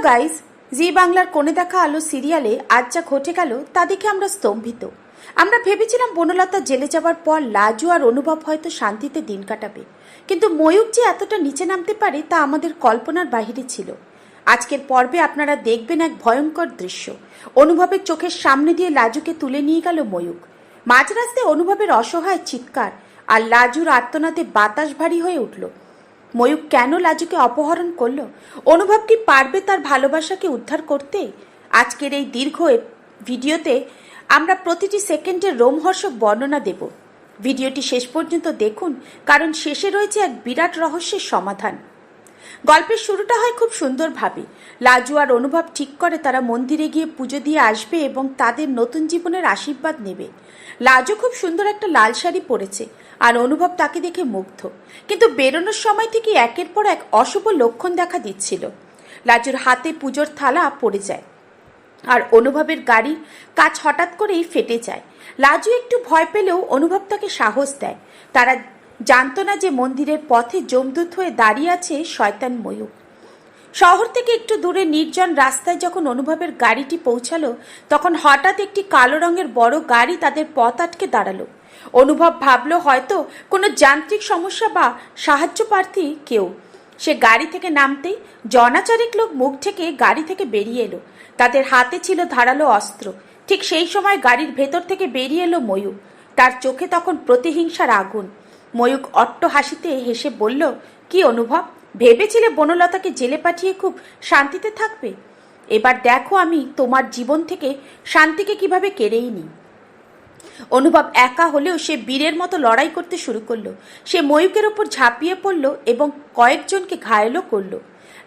Hello guys, জি বাংলার কোণে দেখা আলো সিরিয়ালে আজ যা ঘটে গেল তা দেখে আমরা স্তম্ভিত। আমরা ভেবেছিলাম বনলতা জেলে যাওয়ার পর লাজু আর অনুভব হয়তো শান্তিতে দিন কাটাবে, কিন্তু ময়ূক যে এতটা নিচে নামতে পারে তা আমাদের কল্পনার বাহিরে ছিল। আজকের পর্বে আপনারা দেখবেন এক ভয়ঙ্কর দৃশ্য। অনুভবের চোখের সামনে দিয়ে লাজুকে তুলে নিয়ে গেল ময়ূক। মাঝ রাস্তায় অনুভবের অসহায় চিৎকার আর লাজুর আর্তনাদে বাতাস ভারী হয়ে উঠল। ময়ূক কেন লাজুকে অপহরণ করলো? অনুভব কি পারবে তার ভালোবাসাকে উদ্ধার করতে? আজকের এই দীর্ঘ ভিডিওতে আমরা প্রতিটি সেকেন্ডের রোমহর্ষক বর্ণনা দেব। ভিডিওটি শেষ পর্যন্ত দেখুন, কারণ শেষে রয়েছে এক বিরাট রহস্যের সমাধান। গল্পের শুরুটা হয় খুব সুন্দরভাবে। লাজু আর অনুভব ঠিক করে তারা মন্দিরে গিয়ে পুজো দিয়ে আসবে এবং তাদের নতুন জীবনের আশীর্বাদ নেবে। লাজু খুব সুন্দর একটা লাল শাড়ি পরেছে আর অনুভব তাকে দেখে মুগ্ধ, কিন্তু বেরোনোর সময় থেকে একের পর এক অশুভ লক্ষণ দেখা দিচ্ছিল। লাজুর হাতে পুজোর থালা পড়ে যায় আর অনুভবের গাড়ির কাঁচ হঠাৎ করেই ফেটে যায়। লাজু একটু ভয় পেলেও অনুভব তাকে সাহস দেয়। তারা জানতো না যে মন্দিরের পথে যমদূত হয়ে দাঁড়িয়ে আছে শয়তান ময়ূক। শহর থেকে একটু দূরে নির্জন রাস্তায় যখন অনুভবের গাড়িটি পৌঁছালো, তখন হঠাৎ একটি কালো রঙের বড় গাড়ি তাদের পথ আটকে দাঁড়ালো। অনুভব ভাবলো হয়তো কোনো যান্ত্রিক সমস্যা বা সাহায্য প্রার্থী কেউ। সে গাড়ি থেকে নামতেই জনাচারেক লোক মুখ থেকে গাড়ি থেকে বেরিয়ে এলো। তাদের হাতে ছিল ধারালো অস্ত্র। ঠিক সেই সময় গাড়ির ভেতর থেকে বেরিয়ে এলো ময়ূক। তার চোখে তখন প্রতিহিংসার আগুন। ময়ূক অট্ট হাসিতে হেসে বলল, কি অনুভব, ভেবেছিলে বনলতাকে জেলে পাঠিয়ে খুব শান্তিতে থাকবে? এবার দেখো আমি তোমার জীবন থেকে শান্তিকে কিভাবে কেড়েই নিই। অনুভব একা হলেও সে বীরের মতো লড়াই করতে শুরু করলো। সে ময়ূকের ওপর ঝাঁপিয়ে পড়ল এবং কয়েকজনকে ঘায়েলও করলো।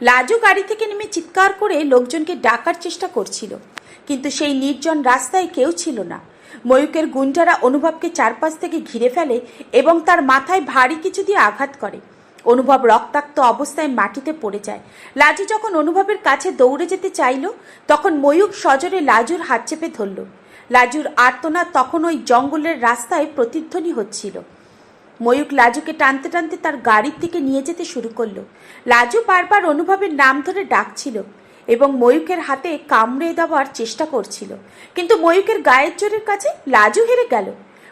লাজু গাড়ি থেকে নেমে চিৎকার করে লোকজনকে ডাকার চেষ্টা করছিল, কিন্তু সেই নির্জন রাস্তায় কেউ ছিল না। ময়ূকের গুন্ডারা অনুভবকে চারপাশ থেকে ঘিরে ফেলে এবং তার মাথায় ভারী কিছু দিয়ে আঘাত করে। অনুভব রক্তাক্ত অবস্থায় মাটিতে পড়ে যায়। লাজু যখন অনুভবের কাছে দৌড়ে যেতে চাইল, তখন ময়ূক সজোরে লাজুর হাত চেপে ধরল। লাজুর আর্তনাদ তখন ওই জঙ্গলের রাস্তায় প্রতিধ্বনি হচ্ছিল। ময়ূক লাজুকে টানতে টানতে তার গাড়ির দিকে নিয়ে যেতে শুরু করলো। লাজু বারবার অনুভবের নাম ধরে ডাকছিল এবং ময়ূকের হাতে কামড়ে দেওয়ার চেষ্টা করছিল, কিন্তু ময়ূকের গায়ের জোরের কাছে লাজু হেরে গেল।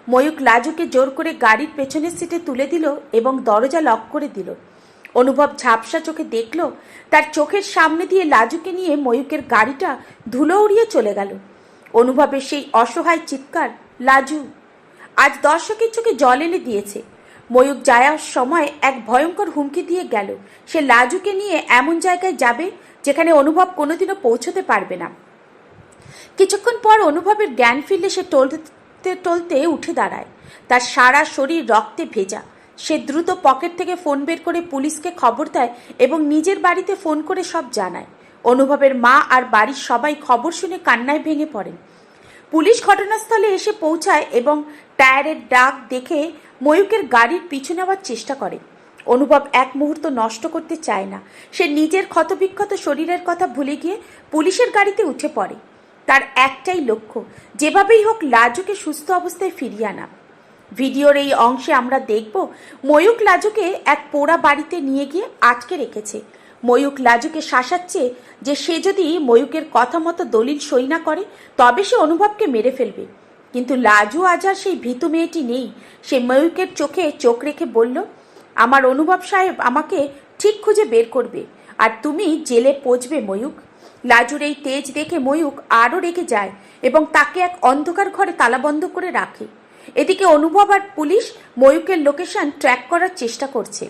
ময়ূক লাজুকে জোর করে গাড়ির পেছনের সিটে তুলে দিল এবং দরজা লক করে দিল। অনুভব ঝাপসা চোখে দেখল তার চোখের সামনে দিয়ে লাজুকে নিয়ে ময়ূকের গাড়িটা ধুলো উড়িয়ে চলে গেল। অনুভবের সেই অসহায় চিৎকার, লাজু, আজ দর্শকের চোখে জল এনে দিয়েছে। ময়ূক যাওয়ার সময় এক ভয়ঙ্কর হুমকি দিয়ে গেল। সে লাজুকে নিয়ে এমন জায়গায় যাবে যেখানে অনুভব কোনোদিনও পৌঁছতে পারবে না। কিছুক্ষণ পর অনুভবের জ্ঞান ফিরলে সে টলতে টলতে উঠে দাঁড়ায়। তার সারা শরীর রক্তে ভেজা। সে দ্রুত পকেট থেকে ফোন বের করে পুলিশকে খবর দেয় এবং নিজের বাড়িতে ফোন করে সব জানায়। অনুভবের মা আর বাড়ির সবাই খবর শুনে কান্নায় ভেঙে পড়েন। পুলিশ ঘটনাস্থলে এসে পৌঁছায় এবং টায়ারের ডাক দেখে ময়ূকের গাড়ির পিছু নেওয়ার চেষ্টা করে। অনুভব এক মুহূর্ত নষ্ট করতে চায় না। সে নিজের ক্ষতবিক্ষত শরীরের কথা ভুলে গিয়ে পুলিশের গাড়িতে উঠে পড়ে। তার একটাই লক্ষ্য, যেভাবেই হোক লাজুকে সুস্থ অবস্থায় ফিরিয়ে আনা। ভিডিওর এই অংশে আমরা দেখব ময়ূক লাজুকে এক পোড়া বাড়িতে নিয়ে গিয়ে আটকে রেখেছে। ময়ূক লাজুকে শাসাচ্ছে যে সে যদি ময়ূকের কথা মতো দলিল সই না করে তবে সে অনুভবকে মেরে ফেলবে। কিন্তু লাজু আজ আর সেই ভীতু মেয়েটি নেই। সে ময়ূকের চোখে চোখ রেখে বলল, আমার অনুভব সাহেব আমাকে ঠিক খুঁজে বের করবে আর তুমি জেলে পৌঁছবে ময়ূক। লাজুর এই তেজ দেখে ময়ূক আরও রেগে যায় এবং তাকে এক অন্ধকার ঘরে তালাবন্ধ করে রাখে। এদিকে অনুভব আর পুলিশ ময়ূকের লোকেশন ট্র্যাক করার চেষ্টা করছে।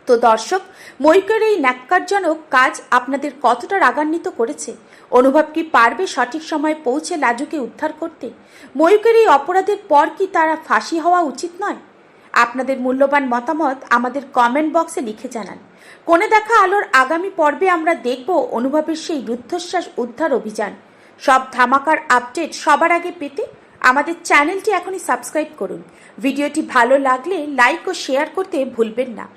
তো দর্শক, ময়ূকের এই ন্যাক্কারজনক কাজ আপনাদের কতটা রাগান্বিত করেছে? অনুভব কি পারবে সঠিক সময়ে পৌঁছে লাজুকে উদ্ধার করতে? ময়ূকের এই অপরাধের পর কি তারা ফাঁসি হওয়া উচিত নয়? আপনাদের মূল্যবান মতামত আমাদের কমেন্ট বক্সে লিখে জানান। কোণে দেখা আলোর আগামী পর্বে আমরা দেখব অনুভবের সেই রুদ্ধশ্বাস উদ্ধার অভিযান। সব ধামাকার আপডেট সবার আগে পেতে আমাদের চ্যানেলটি এখনই সাবস্ক্রাইব করুন। ভিডিওটি ভালো লাগলে লাইক ও শেয়ার করতে ভুলবেন না।